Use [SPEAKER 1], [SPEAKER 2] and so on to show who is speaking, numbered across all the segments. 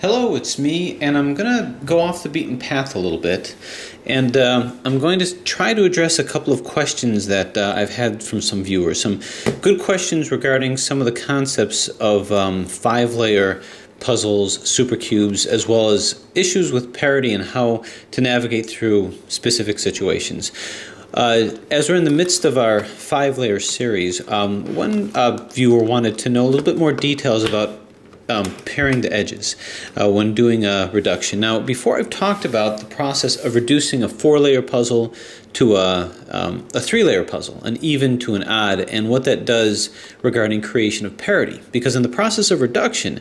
[SPEAKER 1] Hello, it's me, and I'm going to go off the beaten path a little bit, and I'm going to try to address a couple of questions that I've had from some viewers. Some good questions regarding some of the concepts of five-layer puzzles, supercubes, as well as issues with parity and how to navigate through specific situations. As we're in the midst of our five-layer series, one viewer wanted to know a little bit more details about pairing the edges when doing a reduction. Now, before I've talked about the process of reducing a four-layer puzzle to a three-layer puzzle, an even to an odd, and what that does regarding creation of parity. Because in the process of reduction,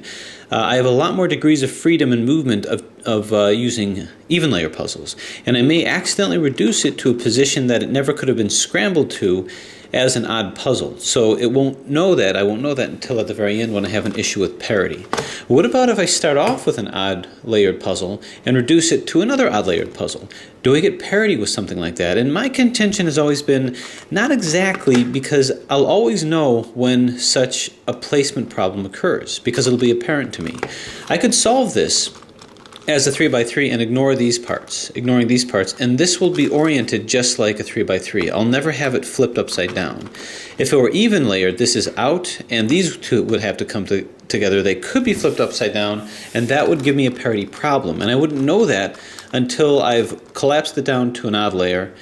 [SPEAKER 1] I have a lot more degrees of freedom and movement of using even-layer puzzles. And I may accidentally reduce it to a position that it never could have been scrambled to as an odd puzzle. So it won't know that. I won't know that until at the very end when I have an issue with parity. What about if I start off with an odd layered puzzle and reduce it to another odd layered puzzle? Do I get parity with something like that? And my contention has always been not exactly, because I'll always know when such a placement problem occurs, because it'll be apparent to me. I could solve this as a 3x3 and ignoring these parts, and this will be oriented just like a 3x3. I'll never have it flipped upside down. If it were even layered, this is out, and these two would have to come together. They could be flipped upside down, and that would give me a parity problem. And I wouldn't know that until I've collapsed it down to an odd layer,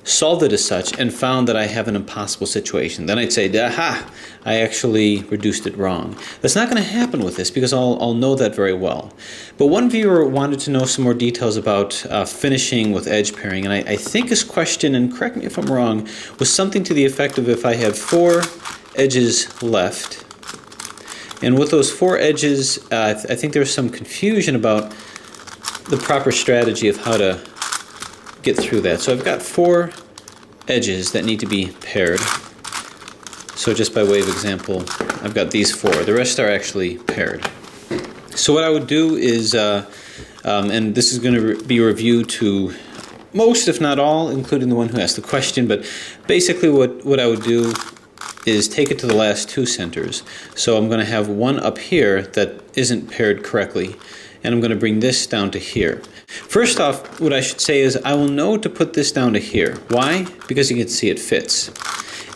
[SPEAKER 1] solved it as such, and found that I have an impossible situation. Then I'd say, aha, I actually reduced it wrong. That's not going to happen with this because I'll know that very well. But one viewer wanted to know some more details about finishing with edge pairing, and I think his question, and correct me if I'm wrong, was something to the effect of if I have four edges left, and with those four edges, I think there's some confusion about the proper strategy of how to get through that. So I've got four edges that need to be paired. So just by way of example, I've got these four. The rest are actually paired. So what I would do is, and this is going to be reviewed to most, if not all, including the one who asked the question, but basically what I would do is take it to the last two centers. So I'm going to have one up here that isn't paired correctly, and I'm going to bring this down to here. First off, what I should say is I will know to put this down to here. Why? Because you can see it fits.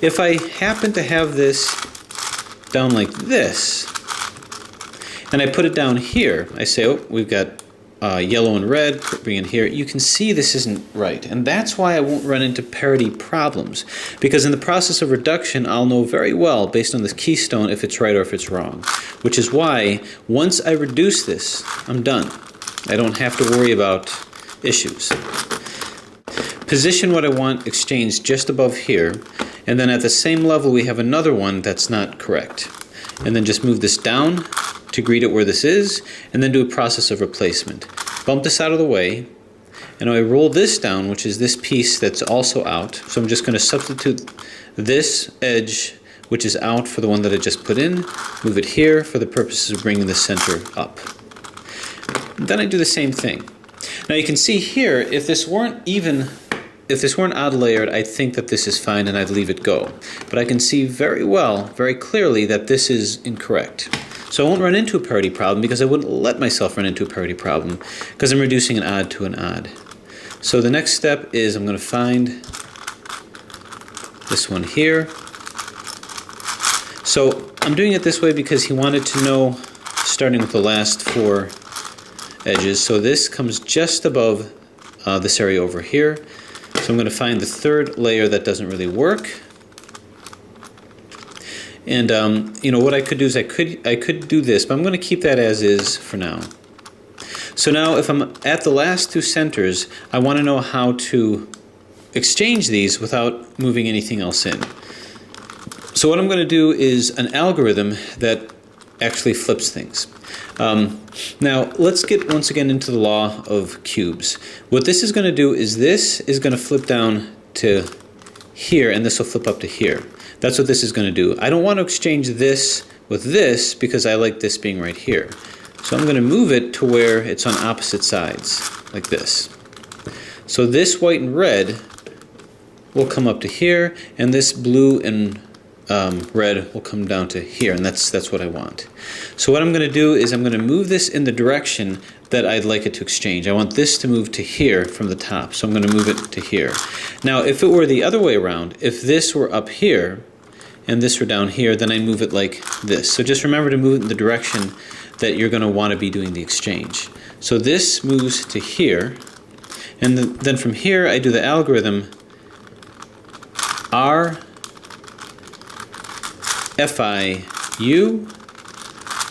[SPEAKER 1] If I happen to have this down like this, and I put it down here, I say, oh, we've got yellow and red, bring it here, you can see this isn't right. And that's why I won't run into parity problems. Because in the process of reduction, I'll know very well, based on this keystone, if it's right or if it's wrong. Which is why, once I reduce this, I'm done. I don't have to worry about issues. Position what I want exchanged just above here, and then at the same level we have another one that's not correct. And then just move this down to greet it where this is, and then do a process of replacement. Bump this out of the way, and I roll this down, which is this piece that's also out. So I'm just going to substitute this edge, which is out, for the one that I just put in, move it here for the purposes of bringing the center up. And then I do the same thing. Now you can see here, if this weren't odd layered, I'd think that this is fine and I'd leave it go. But I can see very well, very clearly, that this is incorrect. So I won't run into a parity problem because I wouldn't let myself run into a parity problem because I'm reducing an odd to an odd. So the next step is I'm going to find this one here. So I'm doing it this way because he wanted to know, starting with the last four edges. So this comes just above this area over here. So I'm going to find the third layer that doesn't really work. And you know what I could do is I could do this, but I'm going to keep that as is for now. So now if I'm at the last two centers, I want to know how to exchange these without moving anything else in. So what I'm going to do is an algorithm that actually flips things. Now let's get once again into the law of cubes. What this is going to do is this is going to flip down to here, and this will flip up to here. That's what this is going to do. I don't want to exchange this with this because I like this being right here. So I'm going to move it to where it's on opposite sides, like this. So this white and red will come up to here, and this blue and red will come down to here, and that's what I want. So what I'm going to do is I'm going to move this in the direction that I'd like it to exchange. I want this to move to here from the top, so I'm going to move it to here. Now, if it were the other way around, if this were up here and this were down here, then I'd move it like this. So just remember to move it in the direction that you're going to want to be doing the exchange. So this moves to here, and then from here I do the algorithm R FIU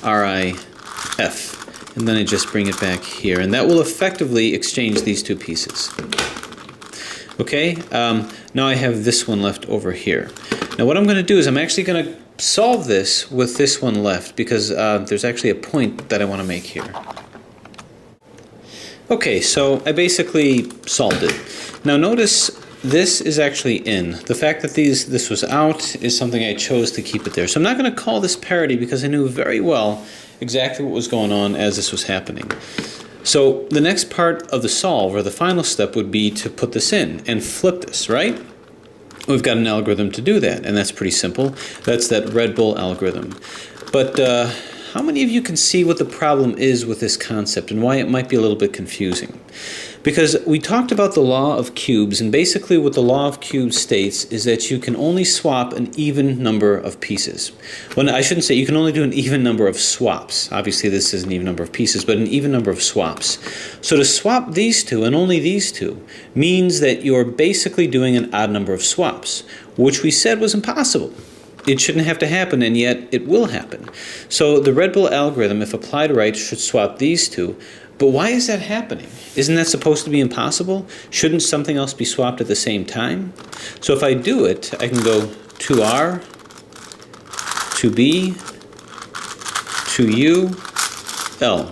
[SPEAKER 1] RIF, and then I just bring it back here, and that will effectively exchange these two pieces. Okay, now I have this one left over here. Now what I'm going to do is I'm actually going to solve this with this one left, because there's actually a point that I want to make here. Okay, so I basically solved it. Now notice this is actually in. The fact that this was out is something I chose to keep it there. So I'm not going to call this parity because I knew very well exactly what was going on as this was happening. So the next part of the solve, or the final step, would be to put this in and flip this, right? We've got an algorithm to do that, and that's pretty simple. That's that Red Bull algorithm. But how many of you can see what the problem is with this concept and why it might be a little bit confusing? Because we talked about the law of cubes, and basically what the law of cubes states is that you can only swap an even number of pieces. Well, I shouldn't say you can only do an even number of swaps. Obviously this is an even number of pieces, but an even number of swaps. So to swap these two, and only these two, means that you're basically doing an odd number of swaps, which we said was impossible. It shouldn't have to happen, and yet it will happen. So the Red Bull algorithm, if applied right, should swap these two. But why is that happening? Isn't that supposed to be impossible? Shouldn't something else be swapped at the same time? So if I do it, I can go 2R, 2B, 2U, L.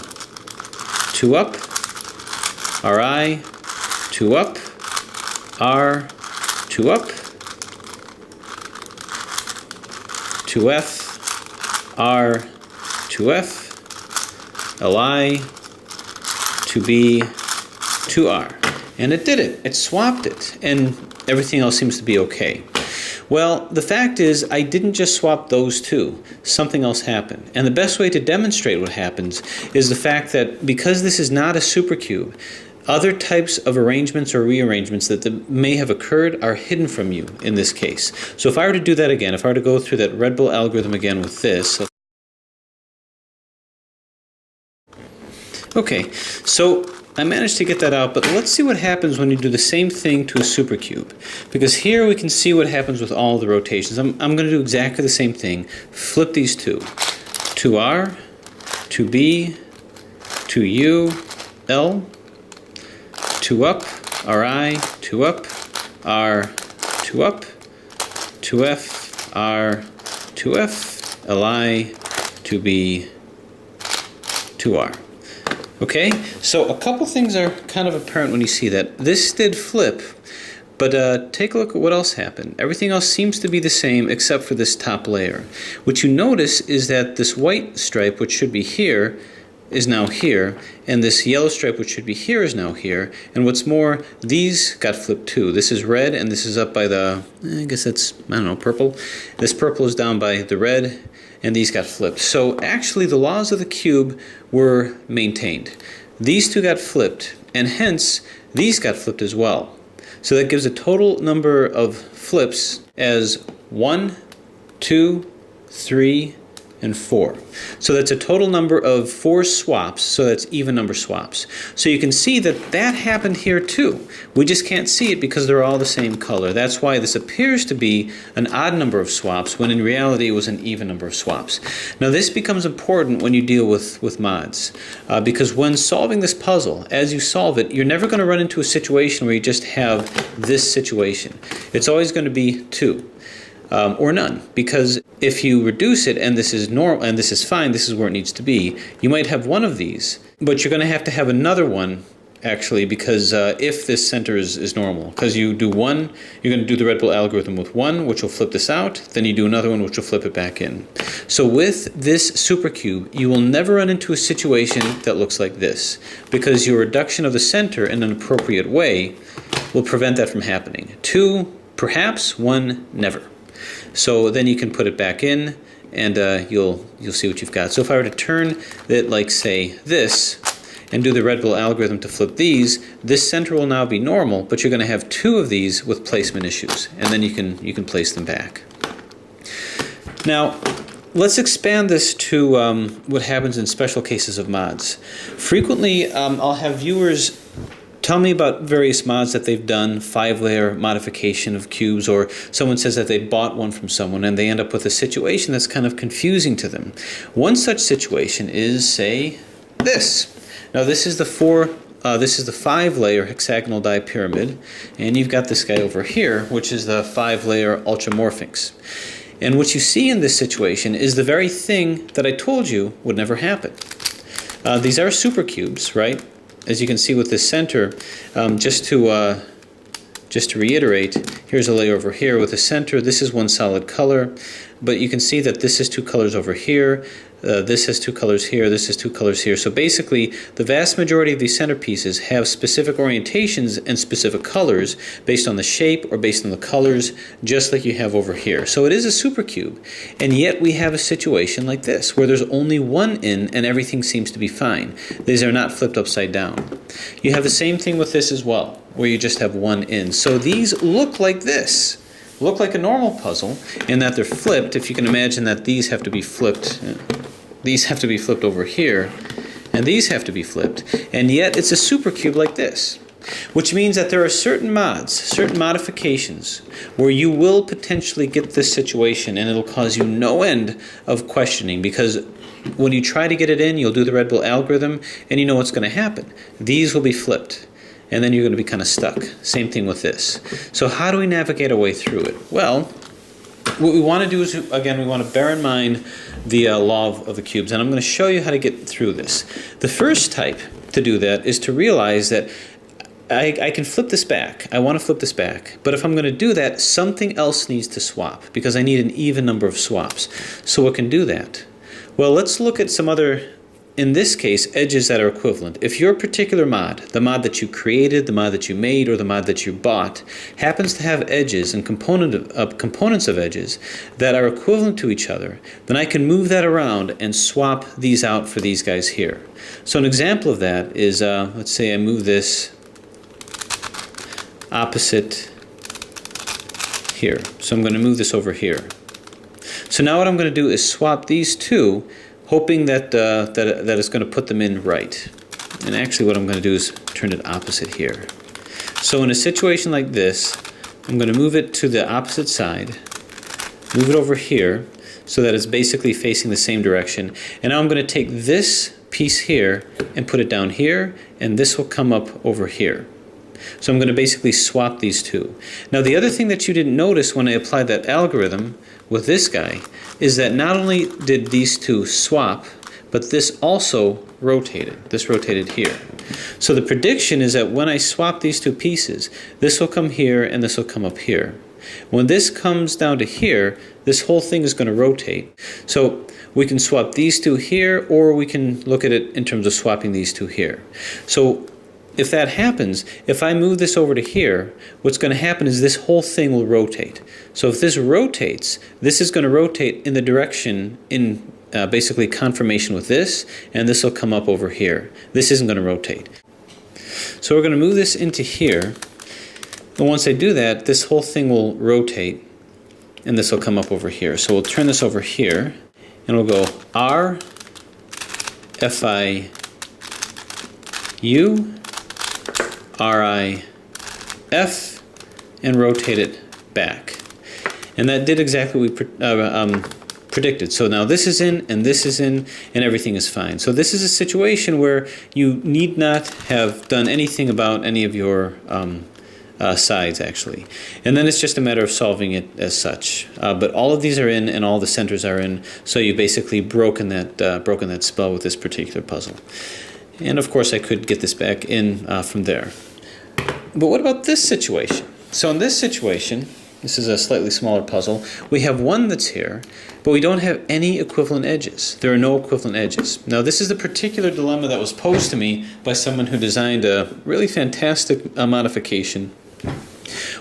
[SPEAKER 1] 2 up, RI, 2 up, R, 2 up, 2F, R, 2F, LI, 2B, 2R. And it did it. It swapped it. And everything else seems to be okay. Well, the fact is, I didn't just swap those two. Something else happened. And the best way to demonstrate what happens is the fact that because this is not a supercube, other types of arrangements or rearrangements that may have occurred are hidden from you in this case. So if I were to do that again, if I were to go through that Red Bull algorithm again with this. Okay, so I managed to get that out, but let's see what happens when you do the same thing to a supercube. Because here we can see what happens with all the rotations. I'm going to do exactly the same thing. Flip these two. 2R, 2B, 2U, L, 2 up, RI, 2 up, R, 2 up, 2F, R, 2F, LI, 2B, 2R. Okay, so a couple things are kind of apparent when you see that. This did flip, but take a look at what else happened. Everything else seems to be the same except for this top layer. What you notice is that this white stripe, which should be here, is now here, and this yellow stripe, which should be here, is now here. And what's more, these got flipped too. This is red, and this is up by the, I guess that's, I don't know, purple. This purple is down by the red, and these got flipped. So actually the laws of the cube were maintained. These two got flipped, and hence these got flipped as well. So that gives a total number of flips as 1, 2, 3, and 4. So that's a total number of 4 swaps, so that's even number swaps. So you can see that that happened here too. We just can't see it because they're all the same color. That's why this appears to be an odd number of swaps when in reality it was an even number of swaps. Now this becomes important when you deal with mods, because when solving this puzzle, as you solve it, you're never going to run into a situation where you just have this situation. It's always going to be 2. Or none, because if you reduce it and this is normal and this is fine, this is where it needs to be, you might have one of these, but you're going to have another one actually, because if this center is normal, because you do one, you're going to do the Red Bull algorithm with 1, which will flip this out, then you do another one which will flip it back in. So with this supercube, you will never run into a situation that looks like this, because your reduction of the center in an appropriate way will prevent that from happening. 2, perhaps, 1, never. So then you can put it back in, and you'll see what you've got. So if I were to turn it like, say, this, and do the Red Bull algorithm to flip these, this center will now be normal, but you're going to have two of these with placement issues, and then you can place them back. Now, let's expand this to what happens in special cases of mods. Frequently, I'll have viewers tell me about various mods that they've done, 5-layer modification of cubes, or someone says that they bought one from someone and they end up with a situation that's kind of confusing to them. One such situation is, say, this. Now this is the 5-layer hexagonal dipyramid, and you've got this guy over here, which is the 5-layer ultramorphix. And what you see in this situation is the very thing that I told you would never happen. These are supercubes, right? As you can see with this center, just to reiterate, here's a layer over here with a center. This is one solid color, but you can see that this is two colors over here. This has two colors here, this has two colors here. So basically, the vast majority of these centerpieces have specific orientations and specific colors based on the shape or based on the colors, just like you have over here. So it is a supercube, and yet we have a situation like this, where there's only one in and everything seems to be fine. These are not flipped upside down. You have the same thing with this as well, where you just have one in. So these look like this. Look like a normal puzzle in that they're flipped. If you can imagine that these have to be flipped, these have to be flipped over here, and these have to be flipped, and yet it's a supercube like this, which means that there are certain mods, certain modifications, where you will potentially get this situation, and it'll cause you no end of questioning, because when you try to get it in, you'll do the Red Bull algorithm, and you know what's going to happen. These will be flipped. And then you're going to be kind of stuck. Same thing with this. So how do we navigate our way through it? Well, what we want to do is, again, we want to bear in mind the law of the cubes. And I'm going to show you how to get through this. The first type to do that is to realize that I can flip this back. I want to flip this back. But if I'm going to do that, something else needs to swap, because I need an even number of swaps. So what can do that? Well, let's look at some other, in this case, edges that are equivalent. If your particular mod, the mod that you created, the mod that you made, or the mod that you bought, happens to have edges and components of edges that are equivalent to each other, then I can move that around and swap these out for these guys here. So an example of that is, let's say I move this opposite here. So I'm going to move this over here. So now what I'm going to do is swap these two, hoping that that it's going to put them in right. And actually what I'm going to do is turn it opposite here. So in a situation like this, I'm going to move it to the opposite side, move it over here, so that it's basically facing the same direction. And now I'm going to take this piece here and put it down here, and this will come up over here. So I'm going to basically swap these two. Now the other thing that you didn't notice when I applied that algorithm with this guy is that not only did these two swap, but this also rotated. This rotated here. So the prediction is that when I swap these two pieces, this will come here and this will come up here. When this comes down to here, this whole thing is going to rotate. So we can swap these two here, or we can look at it in terms of swapping these two here. So if that happens, if I move this over to here, what's going to happen is this whole thing will rotate. So if this rotates, this is going to rotate in the direction in basically confirmation with this, and this will come up over here. This isn't going to rotate. So we're going to move this into here, and once I do that, this whole thing will rotate, and this will come up over here. So we'll turn this over here, and we'll go R, F-I, U, R-I, F, and rotate it back. And that did exactly what we predicted. So now this is in, and this is in, and everything is fine. So this is a situation where you need not have done anything about any of your sides, actually. And then it's just a matter of solving it as such. But all of these are in, and all the centers are in, so you've basically broken that spell with this particular puzzle. And of course I could get this back in from there. But what about this situation? So in this situation, this is a slightly smaller puzzle, we have one that's here, but we don't have any equivalent edges. There are no equivalent edges. Now this is the particular dilemma that was posed to me by someone who designed a really fantastic modification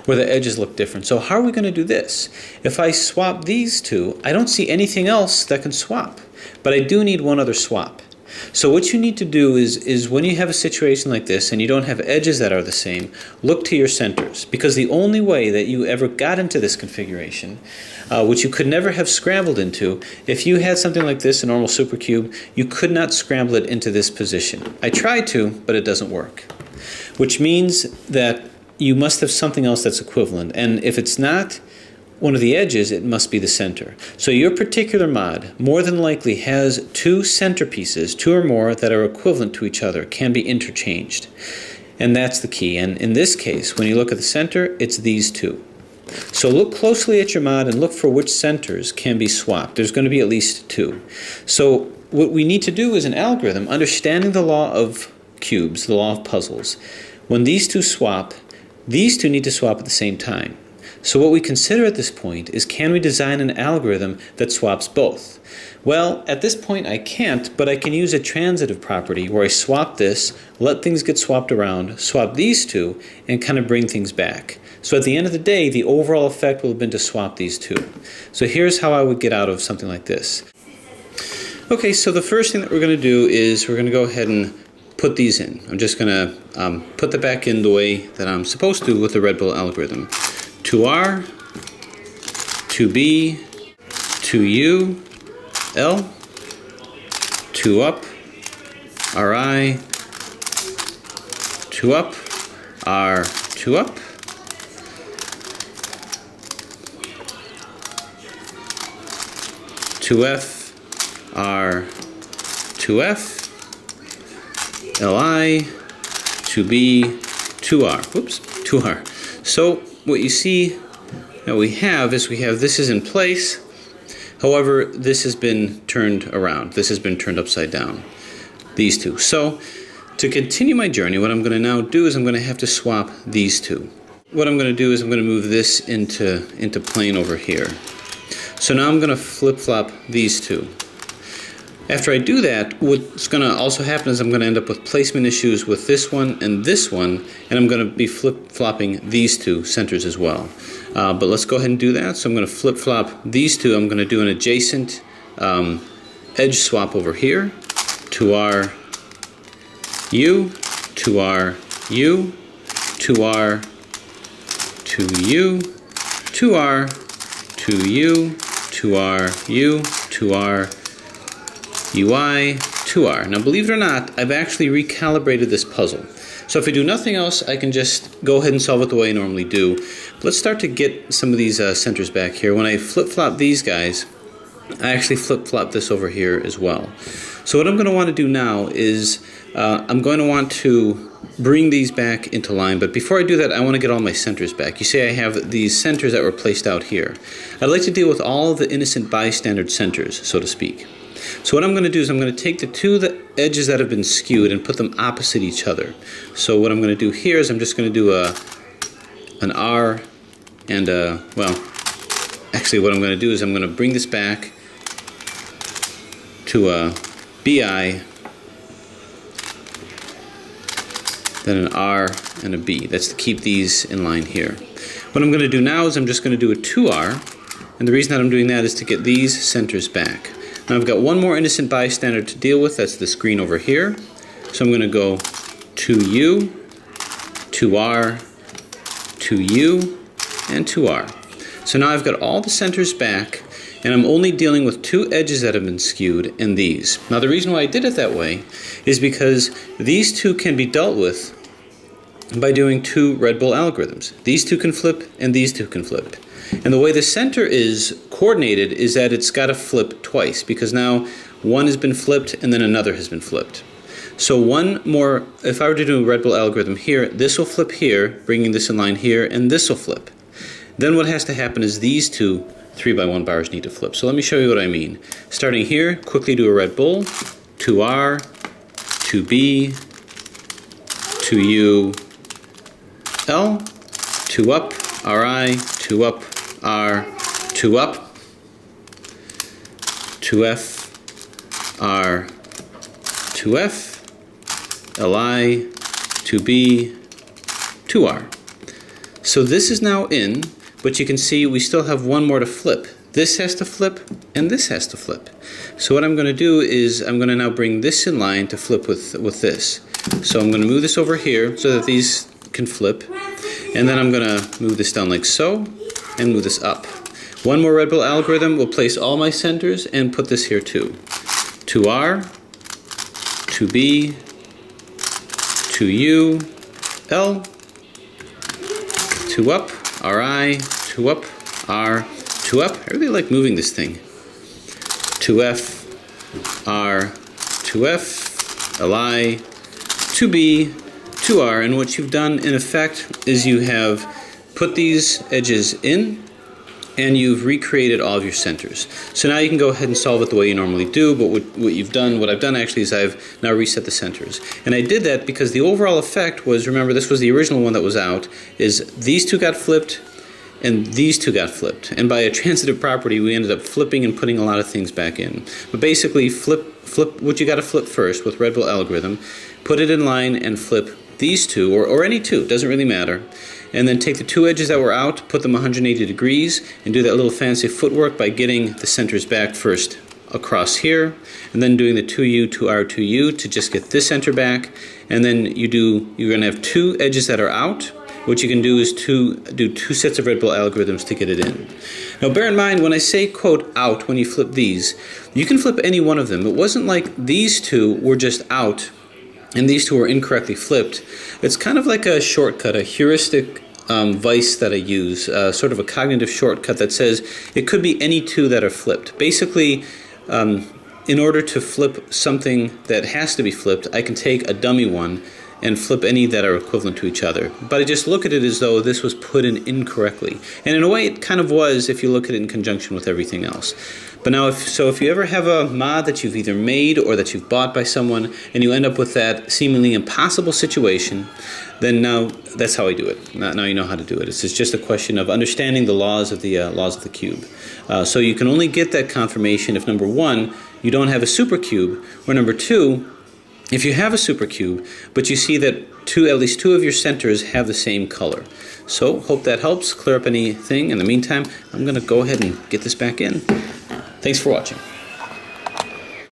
[SPEAKER 1] where the edges look different. So how are we going to do this? If I swap these two, I don't see anything else that can swap, but I do need one other swap. So what you need to do is when you have a situation like this and you don't have edges that are the same, look to your centers, because the only way that you ever got into this configuration, which you could never have scrambled into, if you had something like this, a normal supercube, you could not scramble it into this position. I tried to, but it doesn't work, which means that you must have something else that's equivalent, and if it's not one of the edges, it must be the center. So your particular mod more than likely has two centerpieces, two or more, that are equivalent to each other, can be interchanged. And that's the key. And in this case, when you look at the center, it's these two. So look closely at your mod and look for which centers can be swapped. There's going to be at least two. So what we need to do is an algorithm, understanding the law of cubes, the law of puzzles. When these two swap, these two need to swap at the same time. So what we consider at this point is, can we design an algorithm that swaps both? Well, at this point I can't, but I can use a transitive property where I swap this, let things get swapped around, swap these two, and kind of bring things back. So at the end of the day, the overall effect will have been to swap these two. So here's how I would get out of something like this. Okay, so the first thing that we're going to do is we're going to go ahead and put these in. I'm just going to put them back in the way that I'm supposed to with the Red Bull algorithm. 2R, 2B, 2U, L, 2 up, RI, 2 up, R, 2 up, 2F, R, 2F, Li, 2B, 2R. Whoops, 2R. So what you see that we have is this is in place. However, this has been turned around. This has been turned upside down. These two. So to continue my journey, what I'm going to now do is I'm going to have to swap these two. What I'm going to do is I'm going to move this into plane over here. So now I'm going to flip-flop these two. After I do that, what's going to also happen is I'm going to end up with placement issues with this one, and I'm going to be flip-flopping these two centers as well. But let's go ahead and do that. So I'm going to flip-flop these two. I'm going to do an adjacent edge swap over here. 2R, U, 2R, U, 2R, 2U, 2R, 2U, 2R, U, 2R, UI, 2R. Now believe it or not, I've actually recalibrated this puzzle. So if I do nothing else, I can just go ahead and solve it the way I normally do. But let's start to get some of these centers back here. When I flip-flop these guys, I actually flip-flop this over here as well. So what I'm going to want to do now is I'm going to want to bring these back into line, but before I do that, I want to get all my centers back. You see I have these centers that were placed out here. I'd like to deal with all of the innocent bystander centers, so to speak. So what I'm going to do is I'm going to take the edges that have been skewed and put them opposite each other. So what I'm going to do here is I'm just going to do an R and actually what I'm going to do is I'm going to bring this back to a BI, then an R and a B. That's to keep these in line here. What I'm going to do now is I'm just going to do a 2R, and the reason that I'm doing that is to get these centers back. Now I've got one more innocent bystander to deal with, that's the screen over here. So I'm going to go 2U, 2R, 2U, and 2R. So now I've got all the centers back, and I'm only dealing with two edges that have been skewed and these. Now the reason why I did it that way is because these two can be dealt with by doing two Red Bull algorithms. These two can flip and these two can flip. And the way the center is coordinated is that it's got to flip twice, because now one has been flipped and then another has been flipped. So one more, if I were to do a Red Bull algorithm here, this will flip here, bringing this in line here, and this will flip. Then what has to happen is these two 3x1 bars need to flip. So let me show you what I mean. Starting here, quickly do a Red Bull, 2R, 2B, 2U, L, 2 up, RI, 2 up, R, 2 up, 2F, R, 2F, Li, 2B, 2R. So this is now in, but you can see we still have one more to flip. This has to flip, and this has to flip. So what I'm going to do is I'm going to now bring this in line to flip with this. So I'm going to move this over here so that these can flip. And then I'm going to move this down like so, and move this up. One more red bull algorithm will place all my centers and put this here too. 2R, 2B, 2U, L, 2 up, RI, 2 up, R, 2 up. I really like moving this thing. 2F, R, 2F, LI, 2B, 2R. And what you've done in effect is you have put these edges in and you've recreated all of your centers. So now you can go ahead and solve it the way you normally do, but what I've done actually is I've now reset the centers. And I did that because the overall effect was, remember this was the original one that was out, is these two got flipped and these two got flipped. And by a transitive property we ended up flipping and putting a lot of things back in. But basically flip what you got to flip first with red bull algorithm, put it in line and flip these two, or any two, doesn't really matter. And then take the two edges that were out, put them 180 degrees, and do that little fancy footwork by getting the centers back first across here, and then doing the 2U, 2R, 2U to just get this center back. And then you're going to have two edges that are out. What you can do is do two sets of red bull algorithms to get it in. Now bear in mind, when I say quote out, when you flip these, you can flip any one of them. It wasn't like these two were just out and these two were incorrectly flipped. It's kind of like a shortcut, a heuristic vice that I use, sort of a cognitive shortcut that says it could be any two that are flipped. Basically, in order to flip something that has to be flipped, I can take a dummy one and flip any that are equivalent to each other. But I just look at it as though this was put in incorrectly. And in a way it kind of was if you look at it in conjunction with everything else. But now if you ever have a mod that you've either made or that you've bought by someone and you end up with that seemingly impossible situation, then now that's how I do it. Now you know how to do it. It's just a question of understanding the laws of the cube. So you can only get that confirmation if number one, you don't have a supercube, or number two, if you have a supercube, but you see that at least two of your centers have the same color. So hope that helps clear up anything. In the meantime, I'm going to go ahead and get this back in. Thanks for watching.